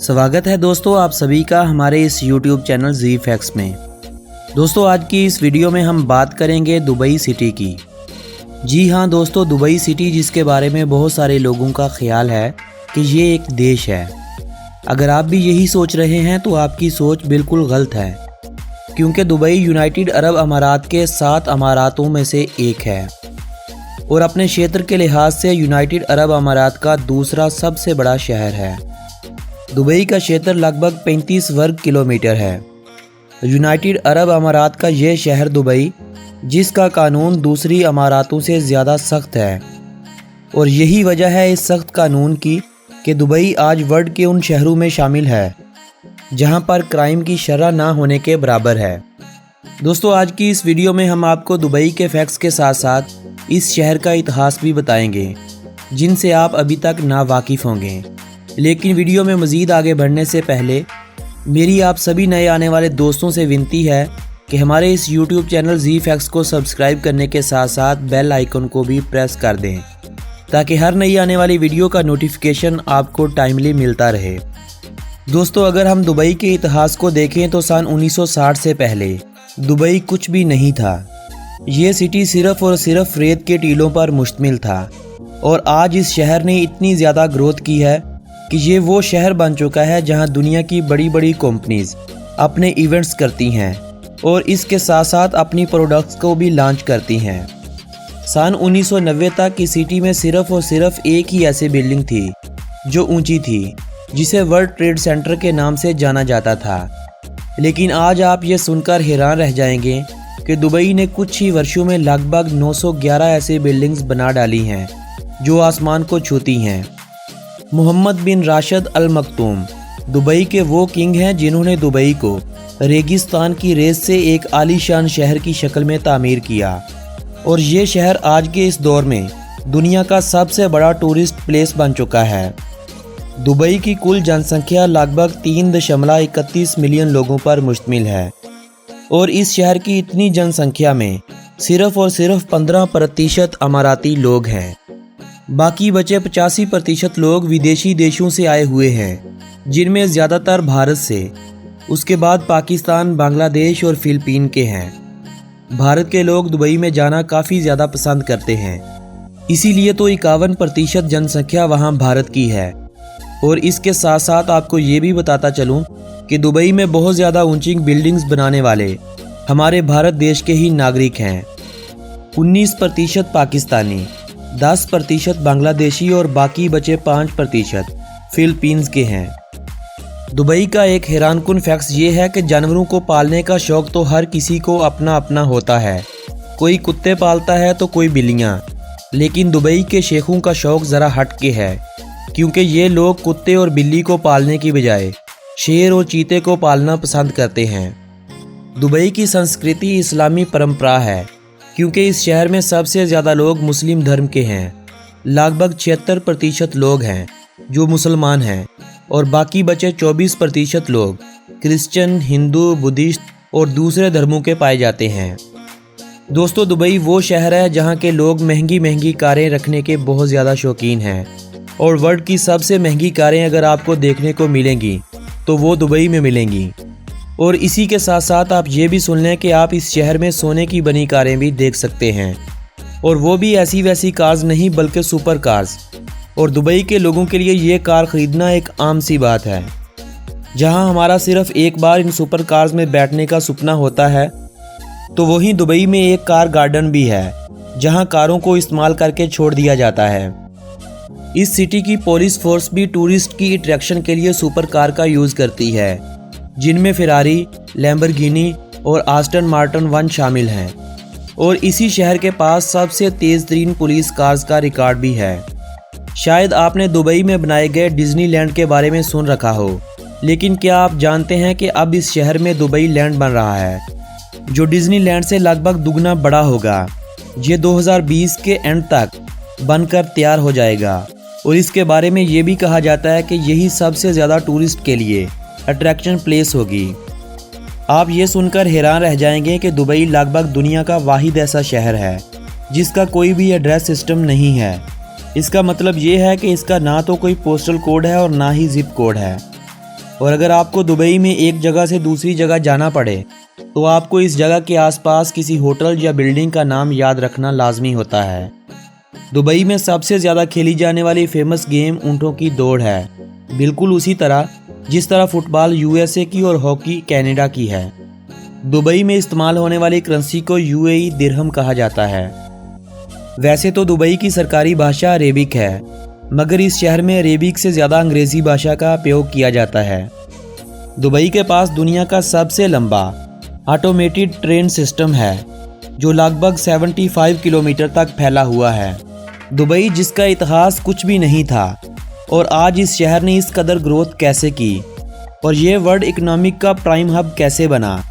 स्वागत है दोस्तों आप सभी का हमारे इस YouTube चैनल जी फैक्ट्स में। दोस्तों आज की इस वीडियो में हम बात करेंगे दुबई सिटी की। जी हाँ दोस्तों, दुबई सिटी जिसके बारे में बहुत सारे लोगों का ख्याल है कि ये एक देश है। अगर आप भी यही सोच रहे हैं तो आपकी सोच बिल्कुल गलत है, क्योंकि दुबई यूनाइटेड अरब अमारात के 7 अमारातों में से एक है और अपने क्षेत्र के लिहाज से यूनाइटेड अरब अमारात का दूसरा सबसे बड़ा शहर है। दुबई का क्षेत्र लगभग 35 वर्ग किलोमीटर है। यूनाइटेड अरब अमारात का यह शहर दुबई, जिसका कानून दूसरी अमारातों से ज़्यादा सख्त है, और यही वजह है इस सख्त कानून की कि दुबई आज वर्ल्ड के उन शहरों में शामिल है जहां पर क्राइम की शरह ना होने के बराबर है। दोस्तों आज की इस वीडियो में हम आपको दुबई के फैक्ट्स के साथ साथ इस शहर का इतिहास भी बताएंगे, जिनसे आप अभी तक ना वाकिफ़ होंगे। लेकिन वीडियो में मज़ीद आगे बढ़ने से पहले मेरी आप सभी नए आने वाले दोस्तों से विनती है कि हमारे इस YouTube चैनल जी फैक्ट्स को सब्सक्राइब करने के साथ साथ बेल आइकन को भी प्रेस कर दें, ताकि हर नई आने वाली वीडियो का नोटिफिकेशन आपको टाइमली मिलता रहे। दोस्तों अगर हम दुबई के इतिहास को देखें तो सन 1960 से पहले दुबई कुछ भी नहीं था। ये सिटी सिर्फ़ और सिर्फ रेत के टीलों पर मुश्तमिल था, और आज इस शहर ने इतनी ज़्यादा ग्रोथ की है कि ये वो शहर बन चुका है जहां दुनिया की बड़ी बड़ी कंपनीज अपने इवेंट्स करती हैं और इसके साथ साथ अपनी प्रोडक्ट्स को भी लॉन्च करती हैं। सन 1990 तक की सिटी में सिर्फ़ और सिर्फ एक ही ऐसी बिल्डिंग थी जो ऊंची थी, जिसे वर्ल्ड ट्रेड सेंटर के नाम से जाना जाता था। लेकिन आज आप ये सुनकर हैरान रह जाएंगे कि दुबई ने कुछ ही वर्षों में लगभग 911 ऐसी बिल्डिंग्स बना डाली हैं जो आसमान को छूती हैं। मोहम्मद बिन राशिद अल मखदूम दुबई के वो किंग हैं जिन्होंने दुबई को रेगिस्तान की रेस से एक आलीशान शहर की शक्ल में तामीर किया, और ये शहर आज के इस दौर में दुनिया का सबसे बड़ा टूरिस्ट प्लेस बन चुका है। दुबई की कुल जनसंख्या लगभग 3.31 मिलियन लोगों पर मुश्तमिल है, और इस शहर की इतनी जनसंख्या में सिर्फ़ और सिर्फ 15% अमाराती लोग हैं। बाकी बचे 85% लोग विदेशी देशों से आए हुए हैं, जिनमें ज़्यादातर भारत से, उसके बाद पाकिस्तान, बांग्लादेश और फिलीपीन के हैं। भारत के लोग दुबई में जाना काफ़ी ज़्यादा पसंद करते हैं, इसीलिए तो 51% जनसंख्या वहां भारत की है। और इसके साथ साथ आपको ये भी बताता चलूं कि दुबई में बहुत ज़्यादा ऊंची बिल्डिंग्स बनाने वाले हमारे भारत देश के ही नागरिक हैं। 19% पाकिस्तानी, 10% बांग्लादेशी और बाकी बचे 5% फिलीपींस के हैं। दुबई का एक हैरानकुन फैक्ट ये है कि जानवरों को पालने का शौक़ तो हर किसी को अपना अपना होता है। कोई कुत्ते पालता है तो कोई बिल्लियाँ, लेकिन दुबई के शेखों का शौक़ ज़रा हट के है, क्योंकि ये लोग कुत्ते और बिल्ली को पालने की बजाय शेर और चीते को पालना पसंद करते हैं। दुबई की संस्कृति इस्लामी परंपरा है, क्योंकि इस शहर में सबसे ज़्यादा लोग मुस्लिम धर्म के हैं। लगभग 76% लोग हैं जो मुसलमान हैं, और बाकी बचे 24% लोग क्रिश्चियन, हिंदू, बुद्धिस्ट और दूसरे धर्मों के पाए जाते हैं। दोस्तों दुबई वो शहर है जहां के लोग महंगी महंगी कारें रखने के बहुत ज़्यादा शौकीन हैं, और वर्ल्ड की सबसे महंगी कारें अगर आपको देखने को मिलेंगी तो वो दुबई में मिलेंगी। और इसी के साथ साथ आप ये भी सुन लें कि आप इस शहर में सोने की बनी कारें भी देख सकते हैं, और वो भी ऐसी वैसी कार्स नहीं बल्कि सुपर कार्स। और दुबई के लोगों के लिए ये कार ख़रीदना एक आम सी बात है। जहां हमारा सिर्फ एक बार इन सुपर कार्स में बैठने का सपना होता है, तो वहीं दुबई में एक कार गार्डन भी है जहां कारों को इस्तेमाल करके छोड़ दिया जाता है। इस सिटी की पुलिस फोर्स भी टूरिस्ट की अट्रैक्शन के लिए सुपर कार का यूज़ करती है, जिनमें फेरारी, लैम्बोर्गिनी और आस्टन मार्टिन 1 शामिल हैं। और इसी शहर के पास सबसे तेज़ तरीन पुलिस कार्स का रिकॉर्ड भी है। शायद आपने दुबई में बनाए गए डिज्नीलैंड के बारे में सुन रखा हो, लेकिन क्या आप जानते हैं कि अब इस शहर में दुबई लैंड बन रहा है, जो डिज्नीलैंड से लगभग दुगना बड़ा होगा। ये 2020 के एंड तक बनकर तैयार हो जाएगा, और इसके बारे में ये भी कहा जाता है कि यही सबसे ज़्यादा टूरिस्ट के लिए अट्रैक्शन प्लेस होगी। आप ये सुनकर हैरान रह जाएंगे कि दुबई लगभग दुनिया का वाहिद ऐसा शहर है जिसका कोई भी एड्रेस सिस्टम नहीं है। इसका मतलब ये है कि इसका ना तो कोई पोस्टल कोड है और ना ही जिप कोड है। और अगर आपको दुबई में एक जगह से दूसरी जगह जाना पड़े तो आपको इस जगह के आसपास किसी होटल या बिल्डिंग का नाम याद रखना लाजमी होता है। दुबई में सबसे ज़्यादा खेली जाने वाली फेमस गेम ऊँटों की दौड़ है, बिल्कुल उसी तरह जिस तरह फुटबॉल यूएसए की और हॉकी कनाडा की है। दुबई में इस्तेमाल होने वाली करेंसी को यूएई दिरहम कहा जाता है। वैसे तो दुबई की सरकारी भाषा अरेबिक है, मगर इस शहर में अरेबिक से ज़्यादा अंग्रेज़ी भाषा का उपयोग किया जाता है। दुबई के पास दुनिया का सबसे लंबा ऑटोमेटेड ट्रेन सिस्टम है जो लगभग 75 किलोमीटर तक फैला हुआ है। दुबई जिसका इतिहास कुछ भी नहीं था और आज इस शहर ने इस कदर ग्रोथ कैसे की और ये वर्ल्ड इकोनॉमिक का प्राइम हब कैसे बना।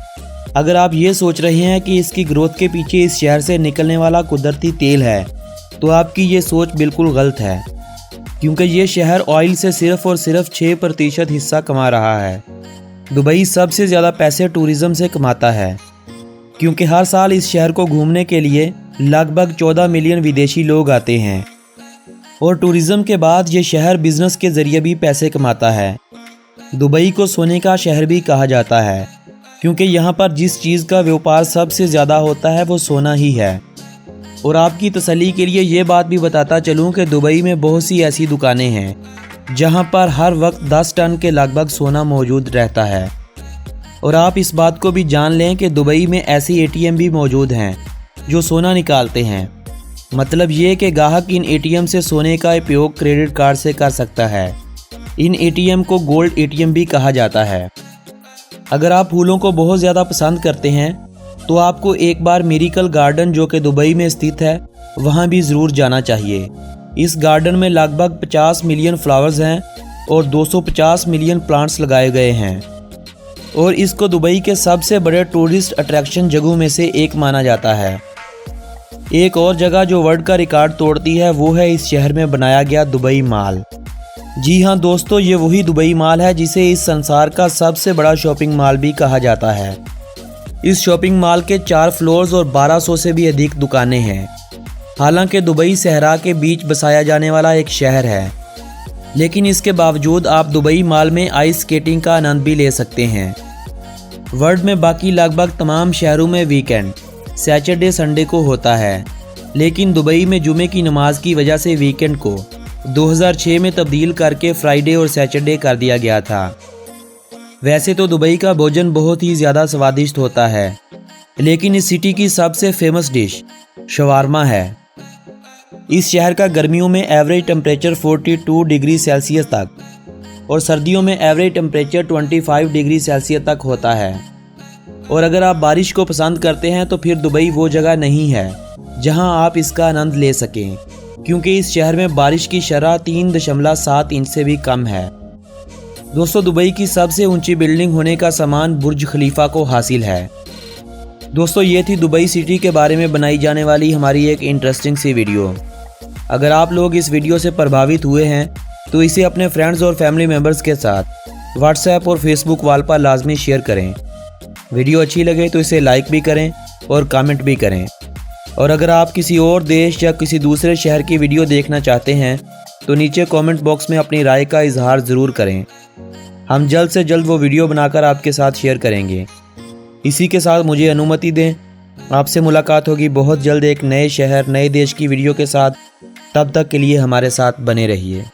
अगर आप ये सोच रहे हैं कि इसकी ग्रोथ के पीछे इस शहर से निकलने वाला कुदरती तेल है तो आपकी ये सोच बिल्कुल गलत है, क्योंकि ये शहर ऑयल से सिर्फ और सिर्फ 6% हिस्सा कमा रहा है। दुबई सबसे ज़्यादा पैसे टूरिज़्म से कमाता है, क्योंकि हर साल इस शहर को घूमने के लिए लगभग 14 मिलियन विदेशी लोग आते हैं और टूरिज़्म के बाद ये शहर बिज़नेस के ज़रिए भी पैसे कमाता है। दुबई को सोने का शहर भी कहा जाता है, क्योंकि यहाँ पर जिस चीज़ का व्यापार सबसे ज़्यादा होता है वो सोना ही है। और आपकी तसल्ली के लिए ये बात भी बताता चलूँ कि दुबई में बहुत सी ऐसी दुकानें हैं जहाँ पर हर वक्त 10 टन के लगभग सोना मौजूद रहता है। और आप इस बात को भी जान लें कि दुबई में ऐसी एटीएम भी मौजूद हैं जो सोना निकालते हैं। मतलब ये कि ग्राहक इन एटीएम से सोने का उपयोग क्रेडिट कार्ड से कर सकता है। इन एटीएम को गोल्ड एटीएम भी कहा जाता है। अगर आप फूलों को बहुत ज़्यादा पसंद करते हैं तो आपको एक बार मिरेकल गार्डन जो कि दुबई में स्थित है वहाँ भी ज़रूर जाना चाहिए। इस गार्डन में लगभग 50 मिलियन फ्लावर्स हैं और 250 मिलियन प्लांट्स लगाए गए हैं और इसको दुबई के सबसे बड़े टूरिस्ट अट्रैक्शन जगहों में से एक माना जाता है। एक और जगह जो वर्ल्ड का रिकॉर्ड तोड़ती है वो है इस शहर में बनाया गया दुबई मॉल। जी हाँ दोस्तों, ये वही दुबई मॉल है जिसे इस संसार का सबसे बड़ा शॉपिंग मॉल भी कहा जाता है। इस शॉपिंग मॉल के 4 फ्लोर्स और 1200 से भी अधिक दुकानें हैं। हालांकि दुबई सहरा के बीच बसाया जाने वाला एक शहर है, लेकिन इसके बावजूद आप दुबई मॉल में आइस स्केटिंग का आनंद भी ले सकते हैं। वर्ल्ड में बाकी लगभग तमाम शहरों में वीकेंड सैटरडे संडे को होता है, लेकिन दुबई में जुमे की नमाज की वजह से वीकेंड को 2006 में तब्दील करके फ्राइडे और सैटरडे कर दिया गया था। वैसे तो दुबई का भोजन बहुत ही ज़्यादा स्वादिष्ट होता है, लेकिन इस सिटी की सबसे फेमस डिश शवारमा है। इस शहर का गर्मियों में एवरेज टेम्परेचर 42 डिग्री सेल्सियस तक और सर्दियों में एवरेज टेम्परेचर 25 डिग्री सेल्सियस तक होता है। और अगर आप बारिश को पसंद करते हैं तो फिर दुबई वो जगह नहीं है जहां आप इसका आनंद ले सकें, क्योंकि इस शहर में बारिश की शरह 3.7 इंच से भी कम है। दोस्तों, दुबई की सबसे ऊंची बिल्डिंग होने का सम्मान बुर्ज खलीफा को हासिल है। दोस्तों, ये थी दुबई सिटी के बारे में बनाई जाने वाली हमारी एक इंटरेस्टिंग सी वीडियो। अगर आप लोग इस वीडियो से प्रभावित हुए हैं तो इसे अपने फ्रेंड्स और फैमिली मेम्बर्स के साथ व्हाट्सएप और फेसबुक वॉल पर लाजमी शेयर करें। वीडियो अच्छी लगे तो इसे लाइक भी करें और कमेंट भी करें। और अगर आप किसी और देश या किसी दूसरे शहर की वीडियो देखना चाहते हैं तो नीचे कमेंट बॉक्स में अपनी राय का इजहार ज़रूर करें। हम जल्द से जल्द वो वीडियो बनाकर आपके साथ शेयर करेंगे। इसी के साथ मुझे अनुमति दें, आपसे मुलाकात होगी बहुत जल्द एक नए शहर नए देश की वीडियो के साथ। तब तक के लिए हमारे साथ बने रहिए।